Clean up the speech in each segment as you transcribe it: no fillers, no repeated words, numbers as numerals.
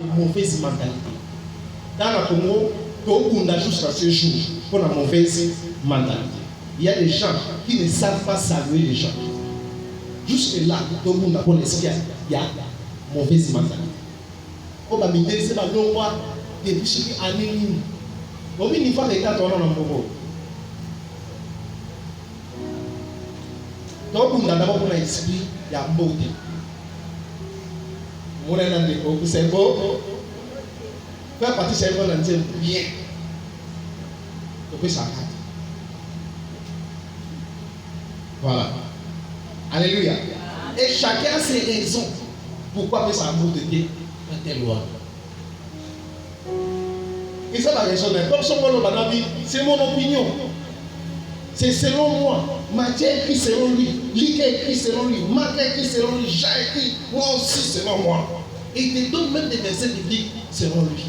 de mauvaise mentalité. Dans le Congo, on a jusqu'à ce jour pour la mauvaise mentalité. Il y a des gens qui ne savent pas saluer les gens. Jusque là, tout le monde a pour l'esprit, il y a mauvaise mentalité. On va me dire, c'est la loi des bichons anonymes. On va une fois les quatre dans le Congo. Donc, on a d'abord pour l'esprit, il y a beauté. C'est beau. Faire partie de cette bonne bien. Donc, ça va. Voilà. Alléluia. Et chacun a ses raisons. Pourquoi peut ça amour de Dieu dans telle loi. Et ça la raison. C'est mon opinion. C'est selon moi. Matthieu écrit selon lui. Luc écrit selon lui. Marc écrit selon lui. Jean écrit. Moi aussi selon moi. Et il te donne même des versets bibliques selon lui.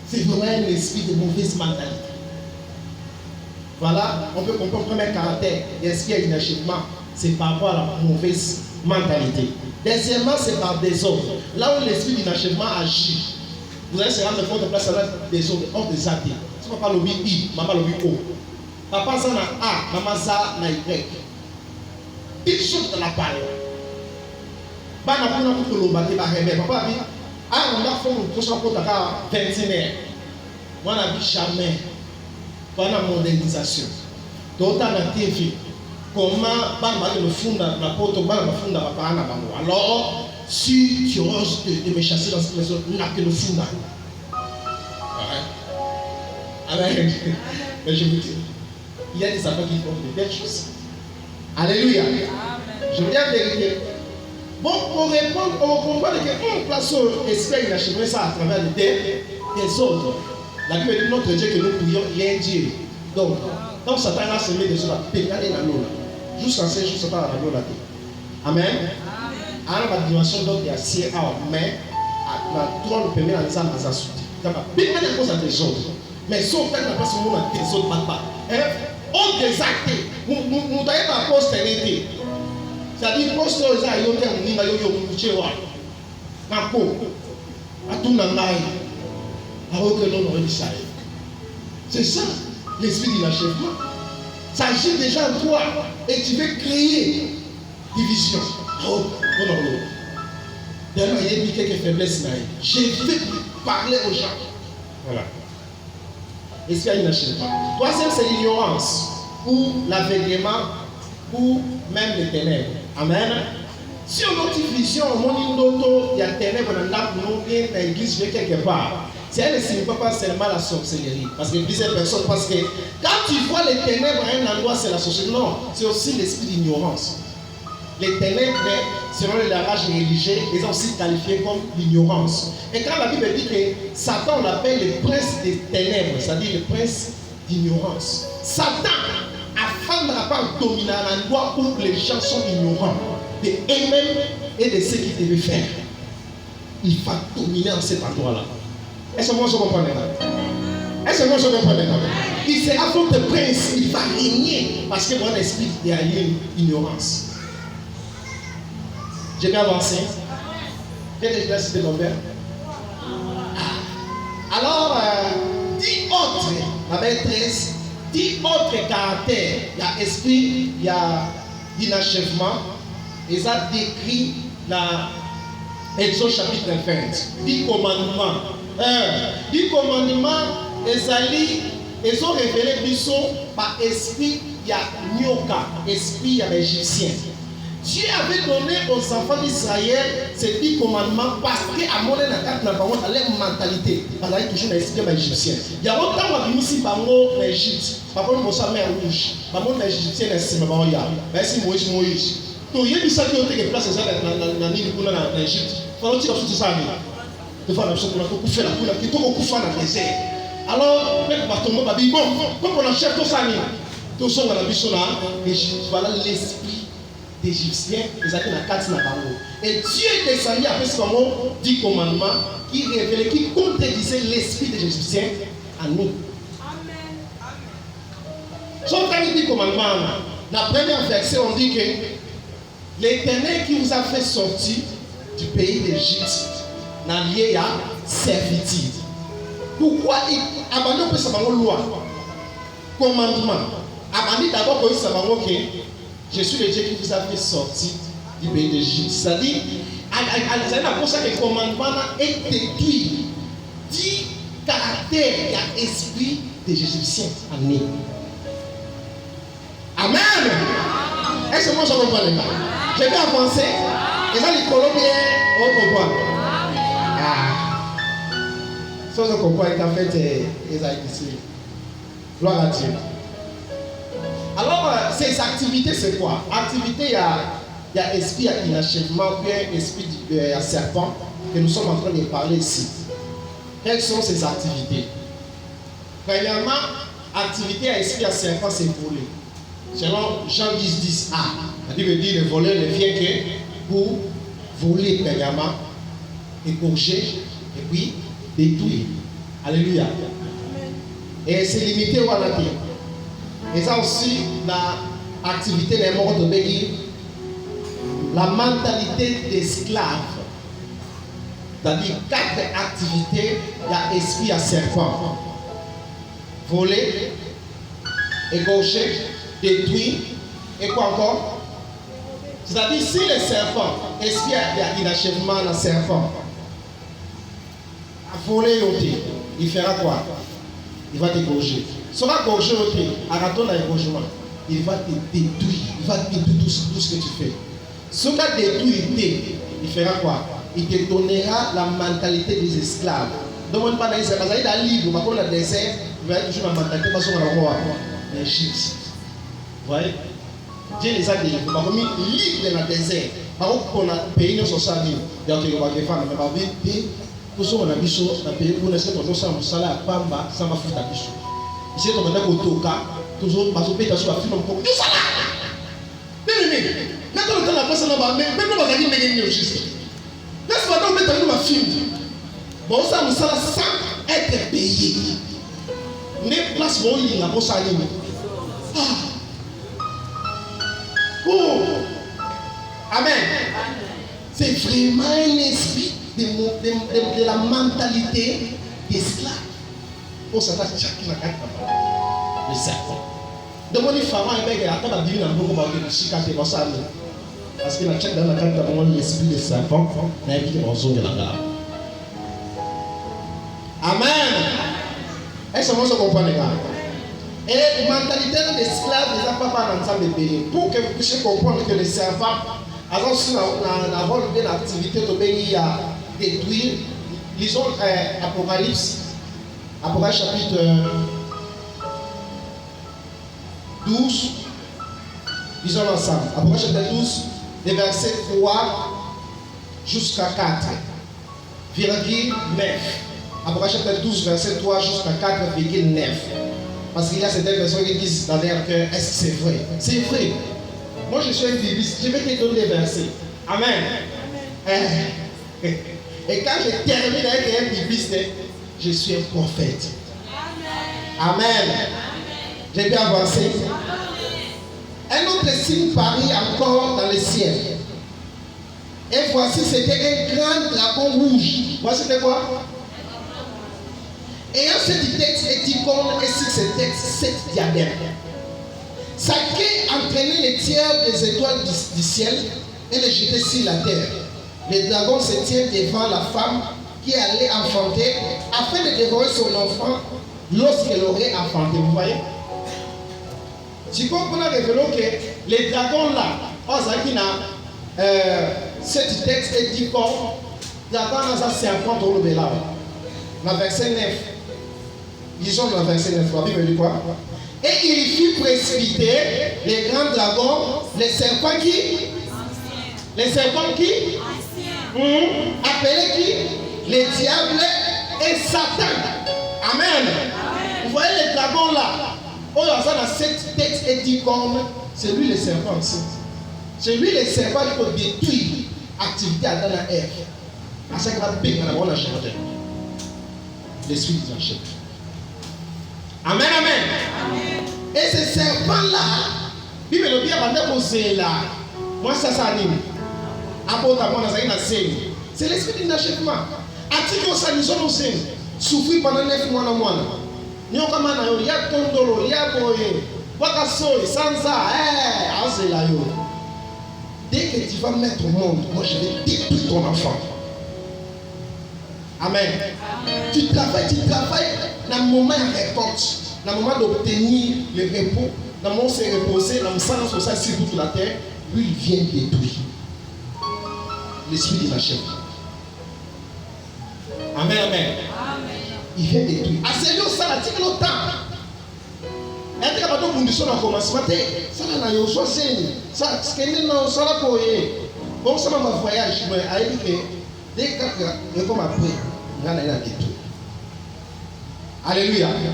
C'est vraiment un esprit de mauvaise mentalité. Voilà, on peut comprendre le premier caractère. L'esprit d'inachèvement, c'est par rapport à la mauvaise mentalité. Deuxièmement, c'est par désordre. Là où l'esprit d'inachèvement agit, vous allez se rendre compte de place à la désordre, hors des athées. Si papa lobby I, maman lobby O. Papa ça na A, maman ça na Y. Il saute de la paille. Bah n'a pas pour que l'on batte la rêve. Papa dit, ah on a fait une prochaine pour ta 21h. Moi n'a dit jamais. Pas la modernisation. Donc dans la TV, comment bah le fond la porte, bah le fond la papa na bango. Alors si tu oses de me chasser dans cette maison, n'a que le fond là. Amen. Mais je vous dis, il y a des affaires qui font de belles choses. Alléluia. Amen. Je veux dire la vérité. Bon, pour répondre, on comprend qu'on place l'esprit inachevé ça à travers des autres. La Bible dit notre Dieu que nous prions, il est un Dieu. Donc, quand Satan a semé des choses, il y a des anneaux là. Jusqu'à ce jour, Satan a l'anneau là. Amen. Alors, la dimension donc il y a ciel à mais la trône permet à les âmes à s'assurer. Il y a des choses à des autres. Mais si on fait la place où on a des autres, on désacte. Nous n'avons pas postérité. C'est-à-dire, poste aux aïeux, on y a eu un mouché. Un pot. À tout le monde. Alors que l'on aurait dit ça. C'est ça, l'esprit d'inachèvement. Ça agit déjà en toi. Et tu veux créer division. Oh, non, non, non. D'ailleurs, il y a eu quelques faiblesses. Je vais parler aux gens. Voilà. Esprit d'inachèvement. Troisième, c'est l'ignorance. Ou l'aveuglement. Ou même les ténèbres. Amen. Si on a une vision, il y a ténèbres dans l'église quelque part. C'est elle ne signifie pas seulement la sorcellerie. Parce que plusieurs personnes pensent que quand tu vois les ténèbres à un endroit, c'est la sorcellerie. Non, c'est aussi l'esprit d'ignorance. Les ténèbres, selon le langage religieux, ils sont aussi qualifiés comme l'ignorance. Et quand la Bible dit que Satan, on l'appelle le prince des ténèbres, c'est-à-dire le prince d'ignorance. Satan, afin de ne pas dominer un endroit où les gens sont ignorants de eux-mêmes et de ce qu'ils devaient faire, il va dominer en cet endroit-là. Est-ce que moi je comprends maintenant? Est-ce que moi je comprends maintenant? Il sera votre prince, il va régner parce que mon esprit est derrière l'ignorance. J'ai bien avancé. J'ai déjà cité mon père. Alors, 10 autres, la maîtresse, 10 autres caractères. Il y a esprit, il y a inachèvement. Et ça décrit la Exode chapitre 20. 10 commandements. 10 commandements, ils ont révélé Bisson par esprit, il y a Nyoka, esprit, il y a l'Égyptien. Dieu avait donné aux enfants d'Israël ces 10 commandements parce qu'à mon avis, dans leur mentalité, parce qu'ils toujours l'esprit égyptien. Il y a autant de ici par en Égypte, par contre, on s'en met en rouge. Par contre, l'Égyptien est si maman, il y a. Merci Moïse. Donc, il y a des gens qui ont été placés dans l'île en Égypte. Il faut que tu ça. Il faut que tu fasses la désert. Alors, bon, comme on achète tout ça, tout ça, on a vu ça là. Voilà l'esprit d'Égyptien, ils avaient la carte na bango. Et Dieu est descendu après ce moment 10 commandements qui révélaient, qui contredisaient l'esprit des Égyptiens à nous. Amen. Sauf quand il dit commandement, la première verset, on dit que l'Éternel qui vous a fait sortir du pays d'Égypte, n'a lié à servitude. Pourquoi il abandonne sa loi, commandement? Abandonne d'abord que ça va que je suis le Dieu qui vous a fait sortir du pays d'Égypte. C'est-à-dire, c'est pour ça que le commandement est déduit du caractère et esprit des Égyptiens en eux. Amen. Est-ce que moi je comprends les gars? Je vais avancer. Et ça, les Colombiens, on comprend. Ah. Ça, on comprend qu'en fait, ils ont ici. Gloire à Dieu. Alors, ces activités, c'est quoi? Activité, il y a esprit à inachèvement, bien esprit à serpent, que nous sommes en train de parler ici. Quelles sont ces activités? Premièrement, activité à esprit à serpent, c'est voler. Selon Jean 10, 10a, la Bible dit le voleur ne vient que pour voler, premièrement, égorger, et puis détruire. Alléluia. Et c'est limité au Anati. Et ça aussi, l'activité des morts de Béguy, la mentalité d'esclave. C'est-à-dire 4 activités, il y a esprit à serpent. Voler, égorger, détruire, et quoi encore? C'est-à-dire si le serpent, esprit à inachèvement dans le serpent, a volé l'autre, il fera quoi? Il va t'égorger. Sera gorgé l'autre, arrêtons l'égorgement. Il va te détruire. Il va te détruire tout ce que tu fais. Ce qu'il a détruit, il fera quoi? Il te donnera la mentalité des esclaves. Demande pas d'ailleurs, parce qu'il y a un livre, par contre, le désert, il va être toujours la mentalité, parce qu'on va voir l'Égypte. Vous voyez? Dieu les a délivrés. Par contre, il livre dans le désert. Par contre, on a payé nos sociales. Il y a des gens qui font, mais par contre, tout ça, on a vu ça, pays où on essaie de faire un salaire à Pamba, ça m'a fait ta bichou. Ici, on a dit au cas, toujours, parce que on a fait un peu. Ça là! Bien aimé, maintenant, le temps la personne là-bas, mais maintenant, on va gagner une juste. Laisse-moi donc mettre un film. Bon, ça, on s'en sans être payé. Les places vont y aller, ça aller. Oh! Amen. C'est vraiment un esprit de la mentalité d'esclave. Oh, ça va chacun la carte le serpent. Donc, on est fameux avec la table à divine en beaucoup de chicanes et ça. Parce que la carte dans la carte de l'esprit de serpent, n'a pas été en zone de la gare. Amen. Est-ce que vous comprenez? Et la mentalité de l'esclave ne va pas ensemble de pays. Pour que vous puissiez comprendre que le serpent, avant d'avoir une activité de pays à détruire, lisons Apocalypse chapitre 12. Lisons ensemble. Apocalypse chapitre 12, des versets 3 jusqu'à 4, virgule 9. Apocalypse chapitre 12, verset 3 jusqu'à 4,9. Parce qu'il y a certaines personnes qui disent dans leur cœur, est-ce que c'est vrai? C'est vrai. Moi je suis un bibliste, je vais te donner des versets. Amen. Et quand je termine avec un bibliste, je suis un prophète. Amen. J'ai bien avancé. Un autre signe parut encore dans le ciel. Et voici, c'était un grand dragon rouge. Voici c'était quoi? Ayant 7 têtes et 10 cornes, et sur ces têtes 7 diadèmes. Sa queue entraînait les tiers des étoiles du ciel et les jetait sur la terre. Le dragon se tient devant la femme qui allait enfanter afin de dévorer son enfant lorsqu'elle aurait enfanté. Vous voyez? Si on a révélé que les dragons là, on a 7 têtes et 10 cornes, dragon a 50 euros de là. Dans le verset 9. Lisons dans le verset 9. La Bible dit quoi? Et il fit précipiter les grands dragons, les serpents qui? Les serpents qui? Appelés qui? Les diables et Satan. Amen. Vous voyez les dragons là? On a 7 têtes et 10 cornes. C'est lui le serpent aussi. C'est lui le serpent qui peut détruire l'activité à dans la Ève. À ce qu'il va payer dans la jardin. L'esprit de la chair. Amen, amen. Et ce serpent-là, Bible le dit avant de poser là. Moi, ça s'anime. Apôtre, moi, ça y est, C'est l'esprit d'inachèvement. Atiko ça nous sommes aussi souffrir pendant 9 mois dans mois. Nous comme il y a tondolo, il y a boye, wakasoy, sansa, là yo. Dès que tu vas mettre au monde, moi je vais détruire ton enfant. Amen. Tu travailles dans le moment de récolte, dans le moment d'obtenir le repos, dans le moment de se reposer, dans le sens où ça sur toute la terre, lui il vient détruire. L'esprit de la chèvre. Amen, amen. Il vient détruire. Ah, c'est ça, la tique le temps. Et tu as pas de condition à commencer. Ça n'a pas choisi. Ça, ce qui est non, ça l'a payé. Bon, ça m'a voyage, mais à éduquer. Dès que comme après, il y a détruit. Alléluia. Amen.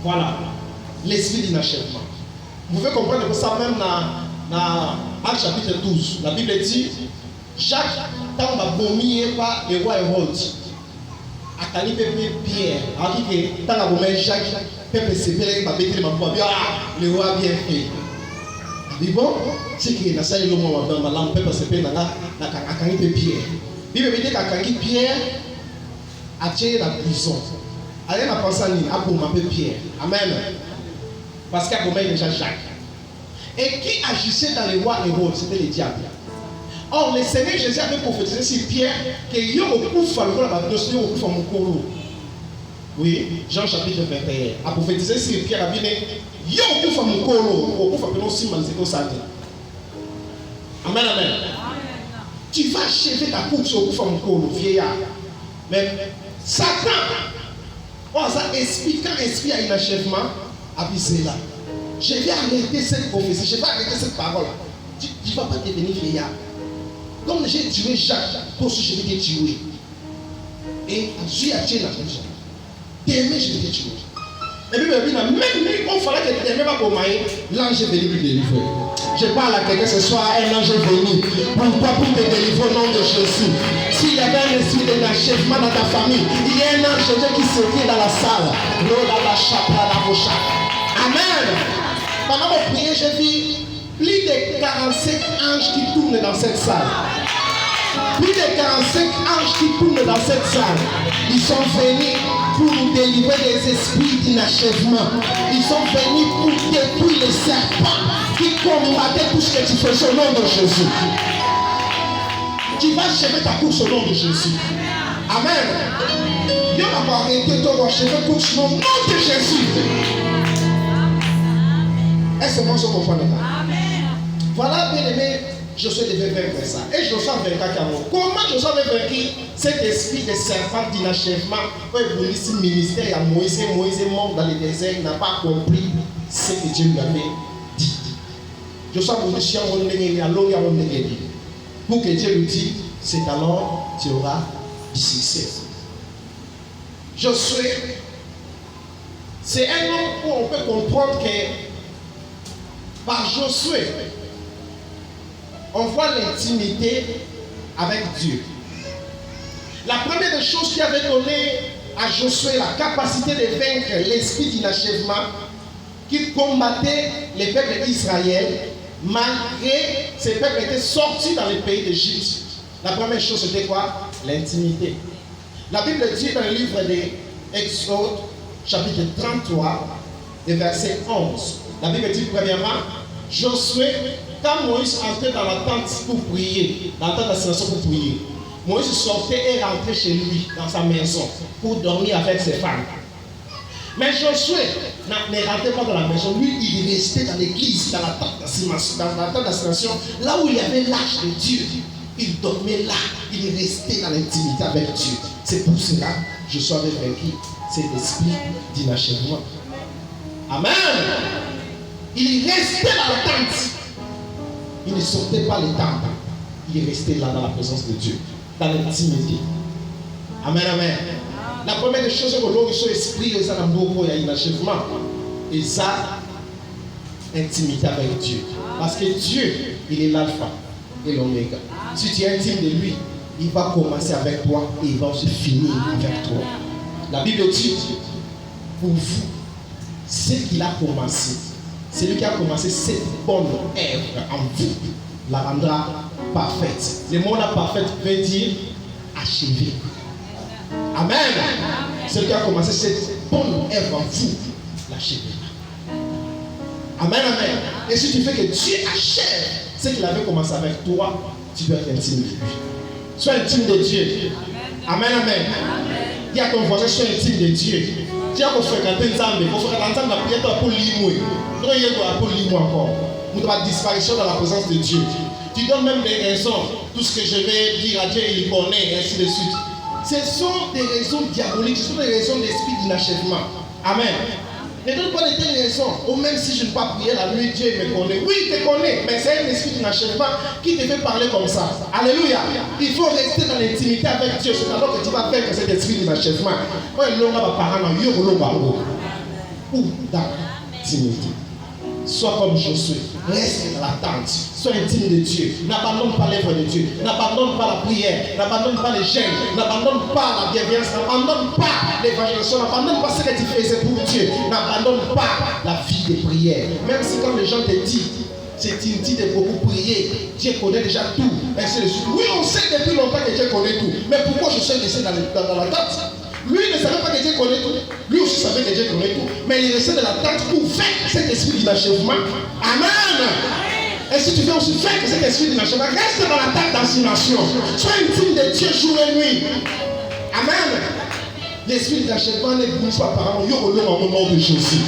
Voilà. L'esprit d'inachèvement. Vous pouvez comprendre que ça même dans Actes chapitre 12. La Bible dit Jacques, tant va vomir par le roi Hérode. Akani peuple Pierre, a dit que tant va vomir Jacques, peuple s'épelle, va bêter le roi bien fait. Mais bon, c'est que dans ça, il y a un peuple s'épelle dans Akani Pierre. Bible dit qu'Akani Pierre a tiré la prison. Allez, on a pensé à lui, à pour m'appeler Pierre. Amen. Parce qu'il a vomir déjà Jacques. Et qui agissait dans le roi Hérode, c'était le diable. Or, le Seigneur Jésus avait prophétisé sur Pierre que yo okufa le la dossier okufa mukolo. Oui, Jean chapitre 21 a prophétisé sur Pierre a dit yo okufa mukolo, okufa que non si manzeko sante. Amen, amen. Tu vas achever ta coupe sur okufa mukolo, vieillard. Mais Satan, oh ça expliquant esprit à un achèvement, avisé là. Je vais arrêter cette prophétie, je vais arrêter cette parole. Tu ne vas pas devenir vieillard. Comme j'ai tué Jacques, toi aussi je vais te tuer. Et Dieu a tué la prison. Demain je vais te tuer. Et puis même lui, il fallait que tu ne pas pour moi, l'ange est venu lui délivrer. Je parle à quelqu'un ce soir, un ange est venu. Pourquoi pour te délivrer au nom de Jésus? S'il y avait un esprit d'achèvement dans ta famille, il y a un ange qui se tient dans la salle. Amen. Pendant mon prière, j'ai vu plus de 45 anges qui tournent dans cette salle. Plus de 45 anges qui tournent dans cette salle. Ils sont venus pour nous délivrer des esprits d'inachèvement. Ils sont venus pour détruire les serpents qui combattaient tout ce que tu fais au nom de Jésus. Tu vas achever ta course au nom de Jésus. Amen. Dieu va arrêter ton achever course au nom de Jésus. Est-ce que moi je comprends ça? Voilà, bien aimé, Josué devait vaincre ça. Et Josué a vaincu Cameroun. Comment Josué avait vaincu cet esprit de serpent d'inachèvement? Quand il voulait ce ministère à Moïse est mort dans le désert, il n'a pas compris ce que Dieu lui avait dit. Josué a voulu chier pour que Dieu lui dise, c'est alors tu auras du succès. Josué, c'est un homme où on peut comprendre que par Josué, on voit l'intimité avec Dieu. La première des choses qui avait donné à Josué la capacité de vaincre l'esprit d'inachèvement qui combattait les peuples d'Israël, malgré ces peuples étaient sortis dans le pays d'Égypte. La première chose c'était quoi? L'intimité. La Bible dit dans le livre d'Exode, chapitre 33, et verset 11. La Bible dit premièrement, Josué, quand Moïse entrait dans la tente pour prier, dans la tente d'assignation pour prier, Moïse sortait et rentrait chez lui, dans sa maison, pour dormir avec ses femmes. Mais Josué ne rentrait pas dans la maison. Lui, il restait dans l'église, dans la tente d'assignation, là où il y avait l'arche de Dieu. Il dormait là, il restait dans l'intimité avec Dieu. C'est pour cela que Josué avait vaincu cet esprit d'inachèvement. Amen. Il restait dans la tente. Il ne sortait pas les tentes. Il restait là dans la présence de Dieu, dans l'intimité. Amen, amen. La première des choses que l'on soit esprit, c'est un beau il y a un achèvement. Et ça, intimité avec Dieu. Parce que Dieu, il est l'alpha et l'oméga. Si tu es intime de lui, il va commencer avec toi et il va aussi finir avec toi. La Bible dit, pour vous, ce qu'il a commencé, celui qui a commencé cette bonne œuvre en vous, la rendra parfaite. Le mot là parfaite veut dire achevé. Amen. Celui qui a commencé cette bonne œuvre en vous, l'achèvera. Amen, amen. Et si tu fais que Dieu achève ce qu'il avait commencé avec toi, tu dois être intime de lui. Sois intime de Dieu. Amen, amen. Dis à ton voisin, sois intime de Dieu. Dis à ton fréquenter Nzambe. Ton fréquenter la prière pour l'imoué. Non, il y a pour l'imoué encore. Nous avons disparition dans la présence de Dieu. Tu donnes même des raisons. Tout ce que je vais dire à Dieu, il connaît, et ainsi de suite. Ce sont des raisons diaboliques, ce sont des raisons d'esprit d'inachèvement. Amen. Ne donne pas de telles raisons. Ou même si je ne peux pas prier la nuit, Dieu me connaît. Oui, il te connaît, mais c'est un esprit d'inachèvement qui te fait parler comme ça. Alléluia. Il faut rester dans l'intimité avec Dieu. C'est alors que tu vas faire que cet esprit d'inachèvement. Ou dans l'intimité. Sois comme Josué, reste dans l'attente, sois intime de Dieu, n'abandonne pas l'œuvre de Dieu, n'abandonne pas la prière, n'abandonne pas les jeûnes, n'abandonne pas la bienveillance, n'abandonne pas l'évangélisation, n'abandonne pas ce que tu faisais pour Dieu, n'abandonne pas la vie de prière. Même si quand les gens te disent, c'est inutile de beaucoup prier, Dieu connaît déjà tout, ainsi de suite. Oui, on sait depuis longtemps que Dieu connaît tout, mais pourquoi je suis laissé dans l'attente? Lui ne savait pas que Dieu connaît tout. Lui aussi savait que Dieu connaît tout. Mais il restait de la tente pour vaincre cet esprit d'inachèvement. Amen. Et si tu veux aussi vaincre cet esprit d'inachèvement, reste dans la tente d'assignation. Sois intime de Dieu jour et nuit. Amen. L'esprit d'inachèvement ne bouge pas apparemment. Au nom de Jésus.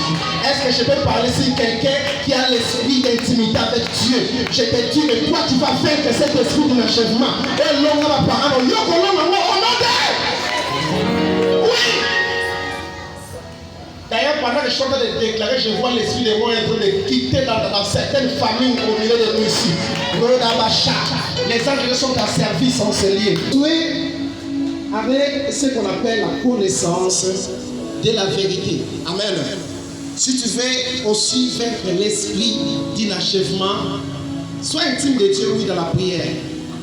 Est-ce que je peux parler sur quelqu'un qui a l'esprit d'intimité avec Dieu? Je te dis, mais toi tu vas vaincre cet esprit d'inachèvement. Et l'homme apparemment. Au nom de D'ailleurs, pendant que je suis en train de déclarer, je vois l'esprit de moi en train de quitter dans certaines familles au milieu de nous ici. Les anges sont à service en ce lieu. Tu es avec ce qu'on appelle la connaissance de la vérité. Amen. Si tu veux aussi vaincre l'esprit d'inachèvement, sois intime de Dieu, oui, dans la prière.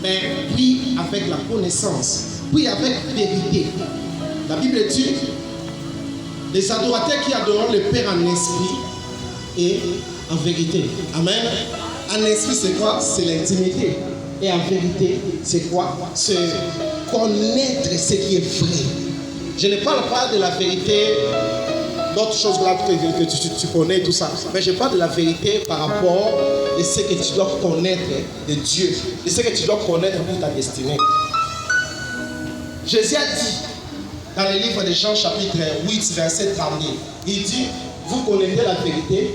Mais prie avec la connaissance. Prie avec vérité. La Bible dit, les adorateurs qui adorent le Père en esprit et en vérité. Amen. En esprit, c'est quoi? C'est l'intimité. Et en vérité, c'est quoi? C'est connaître ce qui est vrai. Je ne parle pas de la vérité, d'autres choses là que tu connais, tout ça. Mais je parle de la vérité par rapport à ce que tu dois connaître de Dieu. De ce que tu dois connaître pour ta destinée. Jésus a dit, dans le livre de Jean chapitre 8, verset 32, il dit, vous connaissez la vérité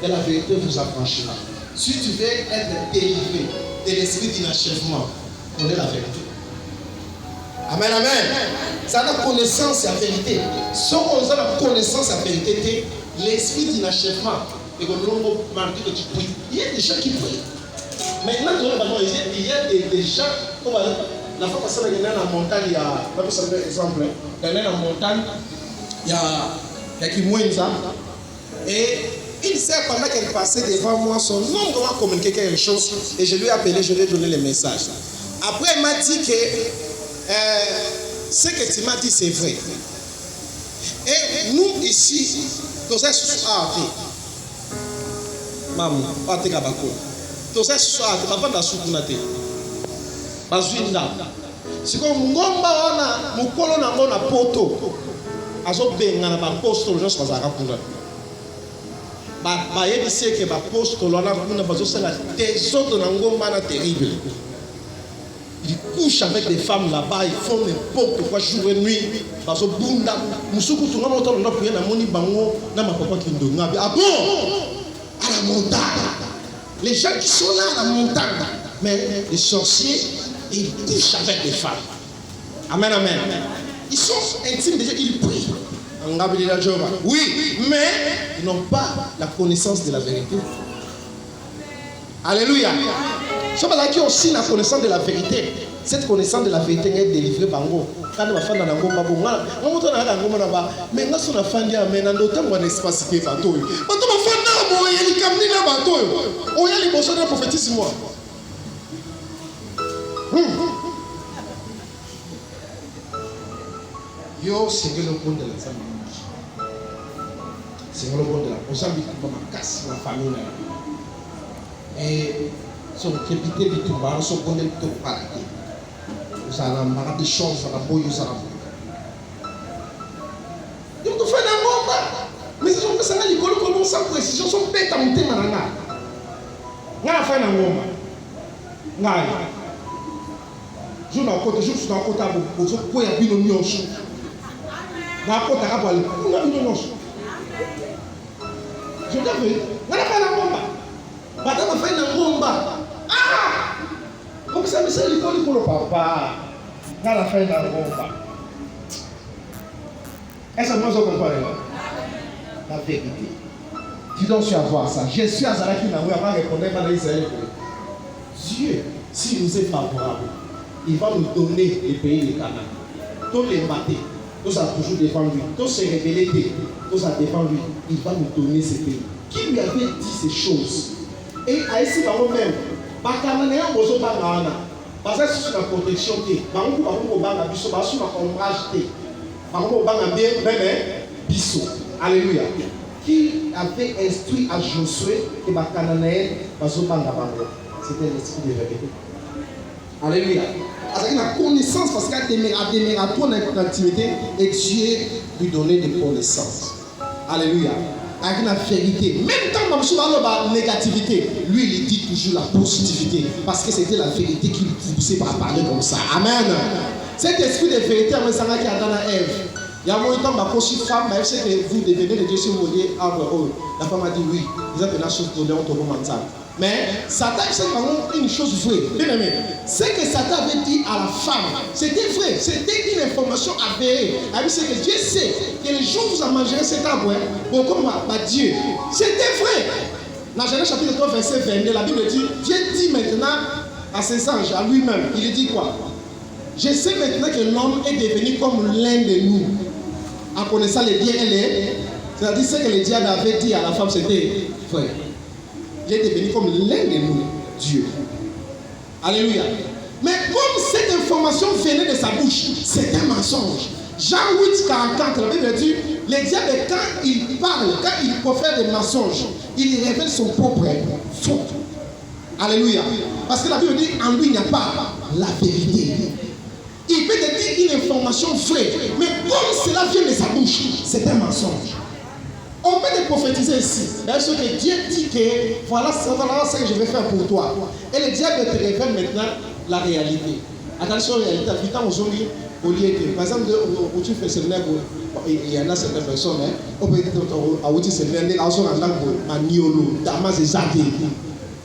et la vérité vous affranchira. Si tu veux être délivré de l'esprit d'inachèvement, connais la vérité. Amen, amen. Ça a la connaissance et la vérité. Si on a la connaissance et la vérité, l'esprit d'inachèvement, et comme l'on marque que tu pries, il y a des gens qui prient. Maintenant, il y a des gens, la fois passée, il y a dans la montagne, il y a, je vais vous donner un exemple, il y a dans la montagne, il y a qui mouille ça. Et il sait pendant qu'elle passait devant moi, son nom comment communiquer quelque chose. Et je lui ai appelé, je lui ai donné le message. Après, il m'a dit que ce que tu m'as dit, c'est vrai. Et nous, ici, nous sommes sous arrêté. Maman, pas te kabako. Nous sommes sous arrêté. Avant de sous kunate. Bazuinda. C'est comme ngomba wana mukolo na ngona poto. Azo benga na apostole Jean Bazara kuna. Ba yebi seke ba apostole wana kuna bazo sala désordre na ngomba na terrible. Ils couchent avec des femmes là-bas, ils font n'importe quoi jour et nuit. Parce que bunda, musuku tunga monta on doit prier na moni bango na ma papa qui ndonga. Ah bon? À la montagne. Les gens qui sont là à la montagne, mais les sorciers, ils couchent avec des femmes. Amen, amen. Ils sont intimes déjà, ils prient. Oui, mais ils n'ont pas la connaissance de la vérité. Alléluia. Ce qui ont aussi la connaissance de la vérité. Cette connaissance de la vérité est délivrée par vous. Quand on a fait dans la ngoma, on a la ngoma là-bas. Mais quand on a fait dans d'autres mois d'espace qui est bateau. Quand on a fait dans le il y a des bateau. On y a les besoins de prophétiser moi. Yo, c'est le bon de la famille. C'est le bon de la. On s'en dit que ma casse la famille là. Et son crédité de tout bas, son bon de tout paradis. Ça a des choses, ça a des choses. Il faut faire un bon. Mais si on fait ça, les écoles commencent sans précision, sont bêtes à monter maintenant. On a fait un bon. On a je suis dans le côté, je suis dans le côté à vous. Je peux y avoir une union. Dans le côté à vous, on a une union. Je t'ai fait. On a fait un bon. Madame a fait un bon. Ah! Comme ça, mais c'est l'école pour le papa. On a fait un bon. Est-ce que moi je comprends la vérité? Dis donc sur avoir ça. Je suis à Zalaki Naoui avant de répondre à l'Israël. Dieu, s'il nous est favorable, il va nous donner les pays de Canaan. Tous les matés, tous a toujours défendu, tous se révéler, tous a défendu. Il va nous donner ces pays. Qui lui avait dit ces choses? Et à ici, même, par Canaan, on va pas parce que c'est la protection. On va pas sur ombrage. Alléluia. Qui avait instruit à Josué et les Cananéens c'était l'esprit de vérité. Alléluia. Avec la connaissance, parce qu'il a démarré à ton activité et Dieu lui donnait des connaissances. Alléluia. Avec la vérité. Même quand on parle de la négativité, lui il dit toujours la positivité. Parce que c'était la vérité qui lui poussait à parler comme ça. Amen. Cet esprit de vérité, qui a dans la Ève. Il y a un moment où je suis femme, je sais que vous devenez de Dieu si vous voulez. La femme a dit oui, vous êtes une chose pour l'autre mental. Mais Satan, c'est vraiment une chose vraie. Bien aimé, ce que Satan avait dit à la femme, c'était vrai, c'était une information avérée. C'est que Dieu sait que le jour où vous en mangerez cet arbre, comme Dieu, c'était vrai. Dans Genèse chapitre 3, verset 22, la Bible dit, Dieu dit maintenant à ses anges, à lui-même, il dit quoi? Je sais maintenant que l'homme est devenu comme l'un de nous, en connaissant les biens et les. C'est-à-dire ce que le diable avait dit à la femme, c'était vrai. Il est devenu comme l'un de nous, Dieu. Alléluia. Mais comme cette information venait de sa bouche, c'est un mensonge. Jean 8, 44, la Bible dit, le diable, quand il parle, quand il profère des mensonges, il révèle son propre faux. Alléluia. Parce que la Bible dit, en lui, il n'y a pas la vérité. Il peut te dire une information vraie, mais comme cela vient de sa bouche, c'est un mensonge. On peut te prophétiser ici. Parce que Dieu dit que voilà ce que je vais faire pour toi. Et le diable te révèle maintenant la réalité. Attention, la réalité. Par exemple, où tu fais séminaire, il y en a certaines personnes, on peut dire que tu séminaire, il y a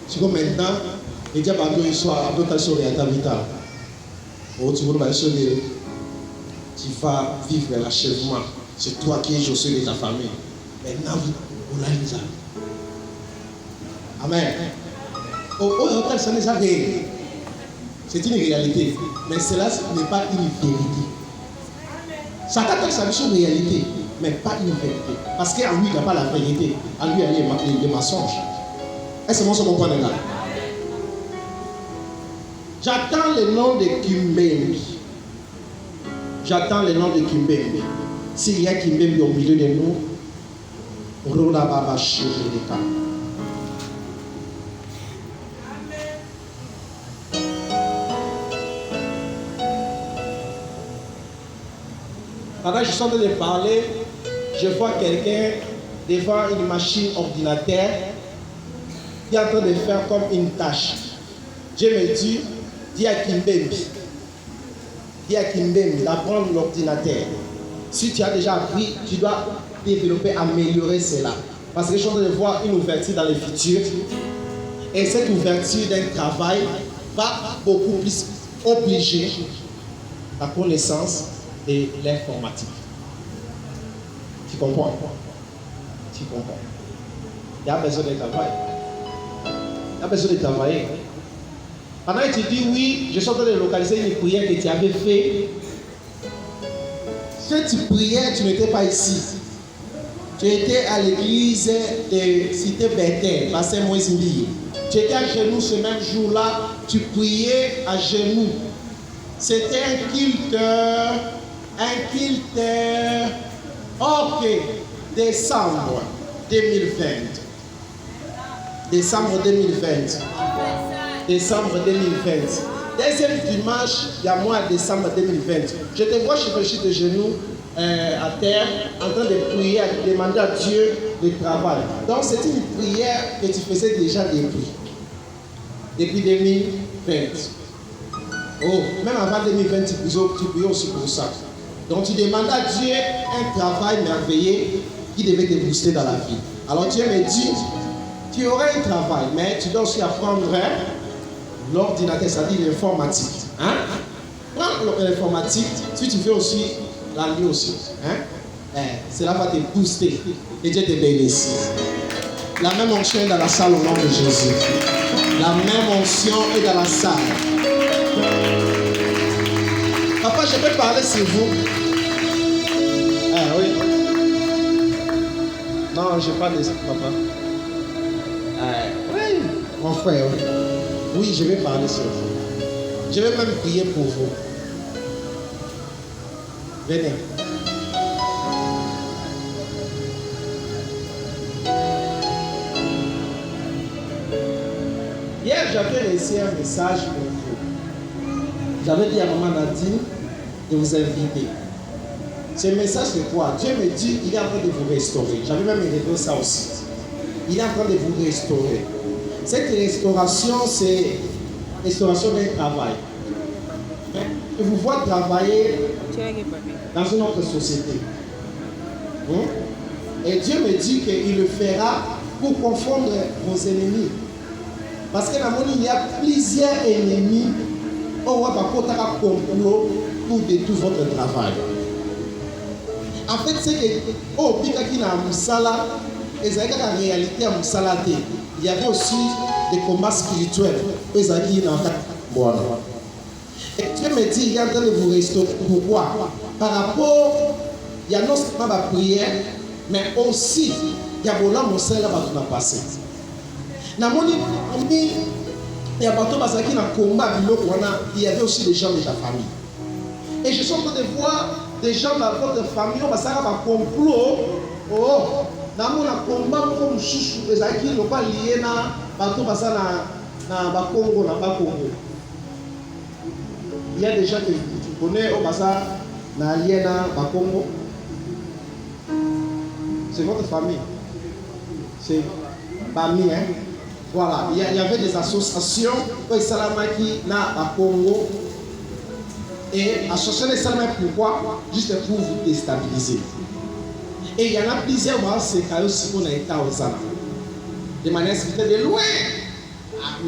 c'est comme maintenant, le diable a dit une histoire, tu vas vivre l'achèvement. C'est toi qui es Josué de ta famille. Maintenant, vous l'avez dit. Amen. C'est une réalité. Mais cela n'est pas une vérité. Satan c'est une réalité, mais pas une vérité. Parce qu'en lui, il n'y a pas la vérité. En lui, il y a des mensonges. Est-ce que vous comprenez là? J'attends le nom de Kimbembe. J'attends le nom de Kimbembe. S'il y a Kimbembe au milieu de nous, Rola Baba Shirika. Pendant que je suis en train de parler, je vois quelqu'un devant une machine ordinateur qui est en train de faire comme une tâche. Dieu me dit, dis à Kimbembe, d'apprendre l'ordinateur. Si tu as déjà appris, tu dois développer, améliorer cela. Parce que je suis en train de voir une ouverture dans le futur. Et cette ouverture d'un travail va beaucoup plus obliger la connaissance de l'informatique. Tu comprends? Tu comprends? Il y a besoin de travail. Il y a besoin de travailler. Pendant que tu dis oui, je suis en train de localiser une prière que tu avais fait. Cette prière, tu n'étais pas ici. Tu étais à l'église de Cité Bethel, Pasteur Moïse Mbi. Tu étais à genoux ce même jour-là, tu priais à genoux. C'était un culte. Ok, décembre 2020. Décembre 2020. Décembre 2020. deuxième dimanche, il y a mois de décembre 2020. Je te vois sur de genoux à terre, en train de prier, de demander à Dieu le travail. Donc c'est une prière que tu faisais déjà depuis 2020. Oh, même avant 2020, tu priais aussi pour ça. Donc tu demandes à Dieu un travail merveilleux qui devait te booster dans la vie. Alors Dieu me dit, tu auras un travail, mais tu dois aussi apprendre l'ordinateur, c'est-à-dire l'informatique. Hein? Prends l'informatique, si tu fais aussi l'anglais aussi. Hein? Cela va te booster et Dieu te bénisse. La même onction est dans la salle au nom de Jésus. La même onction est dans la salle. Papa, je peux parler sur vous. Ah oui. Non, je parle de ça, papa. Oui, mon frère. Oui, je vais parler sur vous. Je vais même prier pour vous. Venez. Hier, j'avais laissé un message pour vous. J'avais dit à maman Nadine de vous inviter. Ce message, c'est quoi? Dieu me dit, il est en train de vous restaurer. J'avais même écrit ça aussi. Il est en train de vous restaurer. Cette restauration, c'est restauration d'un travail. Je vous vois travailler dans une autre société. Et Dieu me dit qu'il le fera pour confondre vos ennemis. Parce que dans le monde, il y a plusieurs ennemis on va pas complot pour détruire votre travail. En fait, c'est que oh, Pikaki na Moussala, et ça la réalité à Moussala, il y avait aussi des combats spirituels. Et ça qui est dans bon. Et Dieu me dit, il est en train de vous restaurer. Pourquoi? Par rapport, il y a non seulement la prière, mais aussi, il y a beaucoup de choses qui ont passé. Il y a beaucoup de choses qui ont combat, il y avait aussi des gens de ta famille. Et je suis en train de voir des gens dans votre famille, on va faire un complot. Oh, dans mon combat, comme chouchou, les acquis ne sont pas liés à Congo, il y a des gens que tu connais au Bassa, na liena Bakongo. C'est votre famille. C'est Bami, hein. Voilà. Il y avait des associations au Salamaki na Bakongo. Et association des Salamaki, pourquoi? Juste pour vous déstabiliser. Et il y en a plusieurs, c'est quand on a été aux Zana. De manière spirituelle, de loin.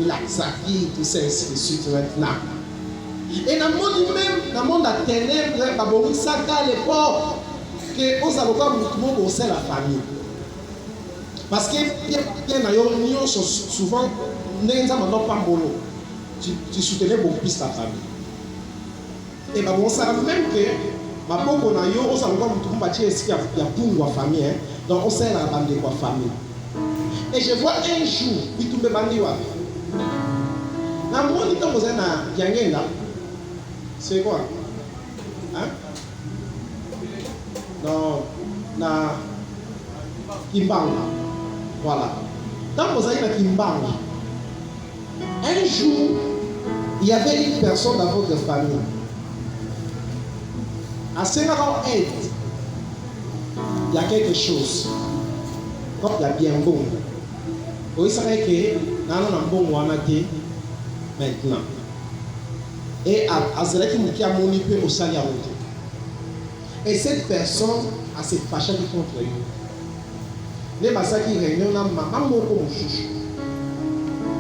L'Axaki, tout ça, ainsi de suite maintenant. Et dans le monde même, dans le monde des ténèbres, il y a l'époque que aux avocats nous conseillent la famille. Parce que souvent, tu soutenais beaucoup plus ta famille. Et on sait même que ma pauvre on a eu aux avocats nous il y a pour la famille, donc on sait la bande de la famille. Et je vois un jour, il tombe bandi wa. Na monde il tombe na yangenda. C'est quoi? Hein? Non, na Kimbanga. Voilà. Dans vous avez na Kimbanga, un jour, il y avait une personne dans votre famille. À ce moment aide, il y a quelque chose. Comme il y a bien bon. Vous savez que nous avons un bon wanati maintenant. Et à cela qui a monité au salaire. Et cette personne a s'est fâchée contre eux. Les massacres qui réunissent, maman moko chouchou.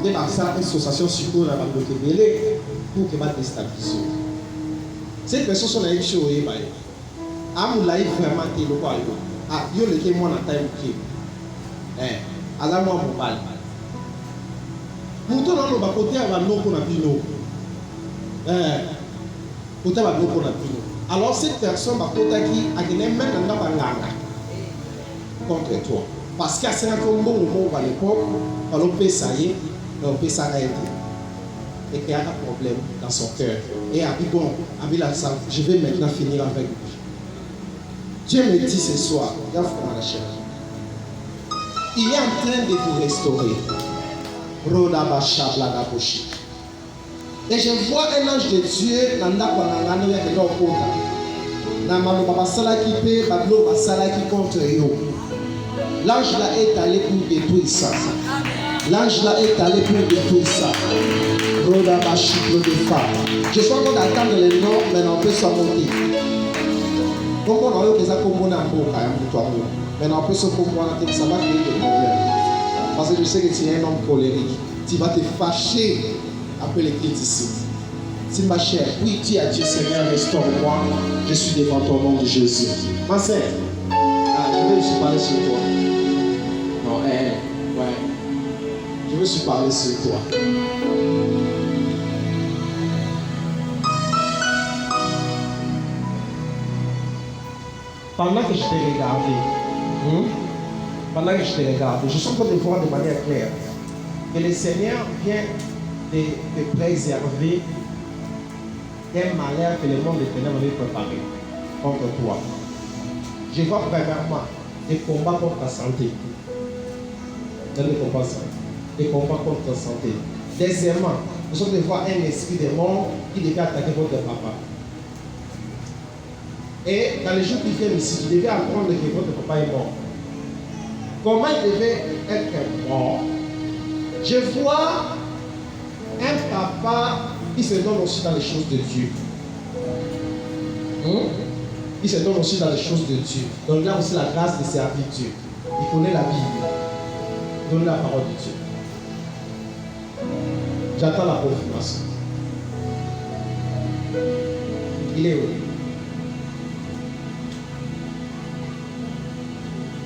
Les massacres, l'association surtout la bande de Bélé pour que va déstabiliser. Cette personne sont allées chez eux. Amoulaï vraiment t'es le quoi. Ah, yo le témoin à taille qui. À la moi mobile. Mouton dans le côté à la non qu'on a pino. Alors cette personne va même contre toi. Parce qu'à un bon moment à l'époque, on peut s'ailler, on peut s'arrêter. Et qu'il y a un problème dans son cœur. Et a dit bon, je vais maintenant finir avec lui. Dieu me dit ce soir, regarde comment la chair. Il est en train de vous restaurer. Et je vois un ange de Dieu dans le contre eux. L'ange là est allé pour détruire ça. L'ange là est allé pour détruire ça. Je crois qu'on attend les noms, mais on peut s'en monter. Donc on a eu des accompagnements en beau, mais on peut se comprendre que ça va créer des problèmes. Parce que je sais que tu es un homme colérique. Tu vas te fâcher après les criticismes. Si ma chère, oui, dis à Dieu, Seigneur, restaure-moi. Je suis devant ton nom de Jésus. Ma sœur, je veux aussi parler sur toi. Non, ouais. Je veux aussi parler sur toi. Pendant que je t'ai regardé, je suis en train de voir de manière claire que le Seigneur vient de préserver un malheur que le monde des ténèbres avait préparé contre toi. Je vois premièrement des combats contre ta santé. Des combats contre ta santé. Deuxièmement, nous sommes de voir un esprit de mort qui devait attaquer votre papa. Et dans les jours qui viennent ici, tu devais apprendre que votre papa est mort. Comment il devait être mort? Je vois un papa qui se donne aussi dans les choses de Dieu. Il se donne aussi dans les choses de Dieu. Donc il a aussi la grâce de servir Dieu. Il connaît la Bible. Il connaît la parole de Dieu. J'attends la confirmation. Il est où?